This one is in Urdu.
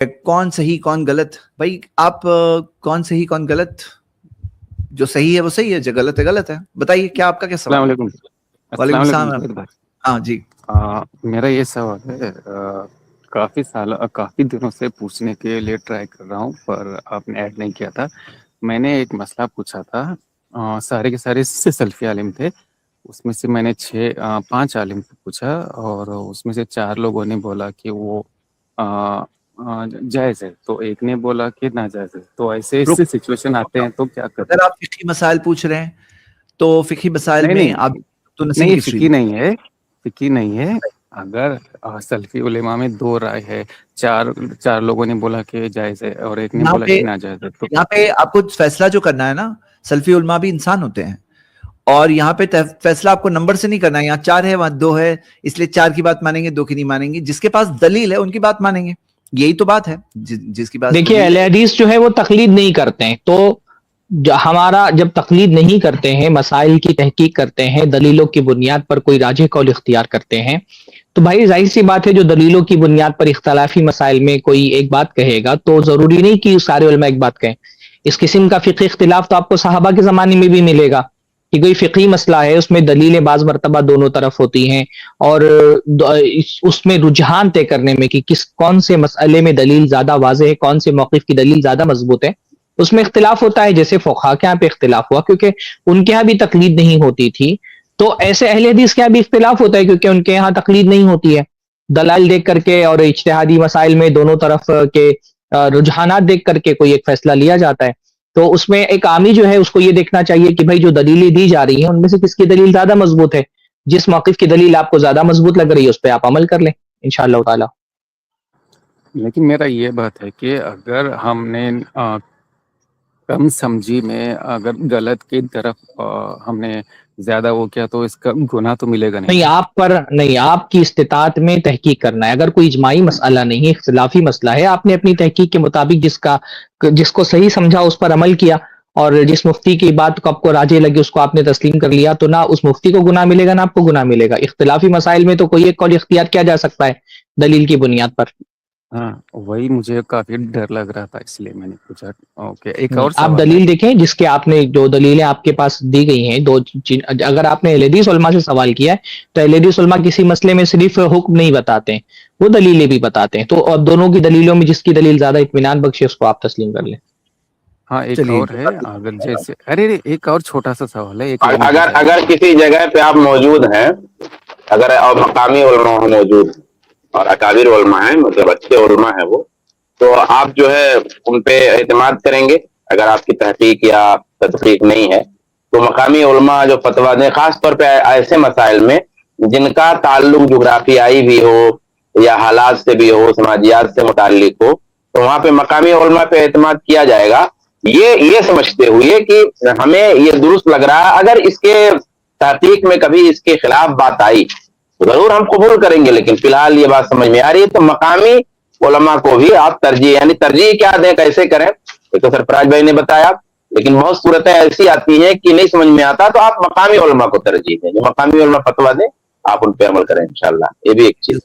کون صحیح کون غلط؟ بھائی آپ کون صحیح کون غلط؟ جو صحیح ہے وہ صحیح ہے، جو غلط ہے غلط ہے. بتائیے کیا آپ کا کیا سوال ہے؟ السلام علیکم. وعلیکم السلام. بھائی. ہاں جی. میرا یہ سوال ہے، کافی دنوں سے پوچھنے کے لیے ٹرائی کر رہا ہوں پر آپ نے ایڈ نہیں کیا تھا. میں نے ایک مسئلہ پوچھا تھا، سارے کے سارے سلفی عالم تھے، اس میں سے میں نے 5 عالم کو پوچھا اور اس میں سے 4 لوگوں نے بولا کہ وہ جائز ہے، تو ایک نے بولا کہ ناجائز ہے. تو ایسے رک سچویشن آتے ہیں تو کیا کریں؟ اگر آپ فقہی مسائل پوچھ رہے ہیں تو فقہی مسائل نہیں میں نہیں آپ تو نسیم نہیں، کی فقی نہیں ہے، فقی نہیں ہے. اگر سلفی علماء میں 2 رائے ہے، 4 لوگوں نے بولا کہ جائز ہے اور ایک نے یہاں بولا پہ کہ ناجائز ہے، تو یہاں پہ آپ کو فیصلہ جو کرنا ہے نا، سلفی علماء بھی انسان ہوتے ہیں اور یہاں پہ فیصلہ آپ کو نمبر سے نہیں کرنا ہے. یہاں 4 ہے وہاں 2 ہے، اس لیے 4 کی بات مانیں گے 2 کی نہیں مانیں گے. جس کے پاس دلیل ہے ان کی بات مانیں گے. یہی تو بات ہے. جس کے پاس دیکھیے دلیل اہل ہے. حدیث جو ہے وہ تقلید نہیں کرتے ہیں، تو ہمارا جب تقلید نہیں کرتے ہیں، مسائل کی تحقیق کرتے ہیں، دلیلوں کی بنیاد پر کوئی راجح قول اختیار کرتے ہیں، تو بھائی ظاہر سی بات ہے جو دلیلوں کی بنیاد پر اختلافی مسائل میں کوئی ایک بات کہے گا تو ضروری نہیں کہ سارے علماء ایک بات کہیں. اس قسم کا فقہی اختلاف تو آپ کو صحابہ کے زمانے میں بھی ملے گا کہ کوئی فقہی مسئلہ ہے، اس میں دلیلیں بعض مرتبہ دونوں طرف ہوتی ہیں اور اس میں رجحان طے کرنے میں کہ کون سے مسئلے میں دلیل زیادہ واضح ہے، کون سے موقف کی دلیل زیادہ مضبوط ہے، اس میں اختلاف ہوتا ہے. جیسے فقہا کے یہاں پہ اختلاف ہوا کیونکہ ان کے یہاں بھی تقلید نہیں ہوتی تھی، تو ایسے اہل حدیث کے یہاں بھی اختلاف ہوتا ہے کیونکہ ان کے یہاں تقلید نہیں ہوتی ہے. دلائل دیکھ کر کے اور اجتہادی مسائل میں دونوں طرف کے رجحانات دیکھ کر کے کوئی ایک فیصلہ لیا جاتا ہے. تو اس میں ایک عامی جو ہے اس کو یہ دیکھنا چاہیے کہ بھائی جو دلیلیں دی جا رہی ہیں ان میں سے کس کی دلیل زیادہ مضبوط ہے. جس موقف کی دلیل آپ کو زیادہ مضبوط لگ رہی ہے اس پہ آپ عمل کر لیں انشاءاللہ تعالی. لیکن میرا یہ بات ہے کہ اگر ہم نے کم سمجھی میں اگر غلط کی طرف ہم نے زیادہ وہ کیا تو اس کا گناہ تو ملے گا نہیں نا. نہیں آپ کی استطاعت میں تحقیق کرنا ہے. اگر کوئی اجماعی مسئلہ نہیں ہے، اختلافی مسئلہ ہے، آپ نے اپنی تحقیق کے مطابق جس کو صحیح سمجھا اس پر عمل کیا اور جس مفتی کی بات کو آپ کو راجے لگے اس کو آپ نے تسلیم کر لیا، تو نہ اس مفتی کو گناہ ملے گا نہ آپ کو گناہ ملے گا. اختلافی مسائل میں تو کوئی ایک قول اختیار کیا جا سکتا ہے دلیل کی بنیاد پر. ہاں وہی مجھے کافی ڈر لگ رہا تھا اس لیے میں نے پوچھا. اوکے، ایک اور آپ سوال ہے. دلیل دیکھیں جس کے آپ نے جو دلیلیں آپ کے پاس دی گئی ہیں اگر آپ نے اہل حدیث علماء سے سوال کیا ہے تو اہل حدیث علماء کسی مسئلے میں صرف حکم نہیں بتاتے ہیں، وہ دلیلیں بھی بتاتے ہیں. تو اب دونوں کی دلیلوں میں جس کی دلیل زیادہ اطمینان بخشے اس کو آپ تسلیم کر لیں. ہاں ایک چلیے اور ہے، اگر جیسے ارے ایک اور چھوٹا سا سوال ہے، ایک لائن کی اگر جائے. کسی جگہ پہ آپ موجود ہیں، اگر اور مقامی علماء موجود ہیں اور اکابر علماء ہیں، مطلب اچھے علماء ہیں وہ، تو آپ جو ہے ان پہ اعتماد کریں گے. اگر آپ کی تحقیق یا تحقیق نہیں ہے تو مقامی علماء جو فتویٰ دیں، خاص طور پہ ایسے مسائل میں جن کا تعلق جغرافیائی بھی ہو یا حالات سے بھی ہو، سماجیات سے متعلق ہو، تو وہاں پہ مقامی علماء پہ اعتماد کیا جائے گا، یہ سمجھتے ہوئے کہ ہمیں یہ درست لگ رہا ہے. اگر اس کے تحقیق میں کبھی اس کے خلاف بات آئی ضرور ہم قبول کریں گے، لیکن فی الحال یہ بات سمجھ میں آ رہی ہے تو مقامی علماء کو بھی آپ ترجیح کیا دیں، کیسے کریں، یہ تو سرفراز بھائی نے بتایا. لیکن بہت صورتیں ایسی آتی ہیں کہ نہیں سمجھ میں آتا تو آپ مقامی علماء کو ترجیح دیں، جو مقامی علماء فتویٰ دیں آپ ان پہ عمل کریں انشاءاللہ. یہ بھی ایک چیز.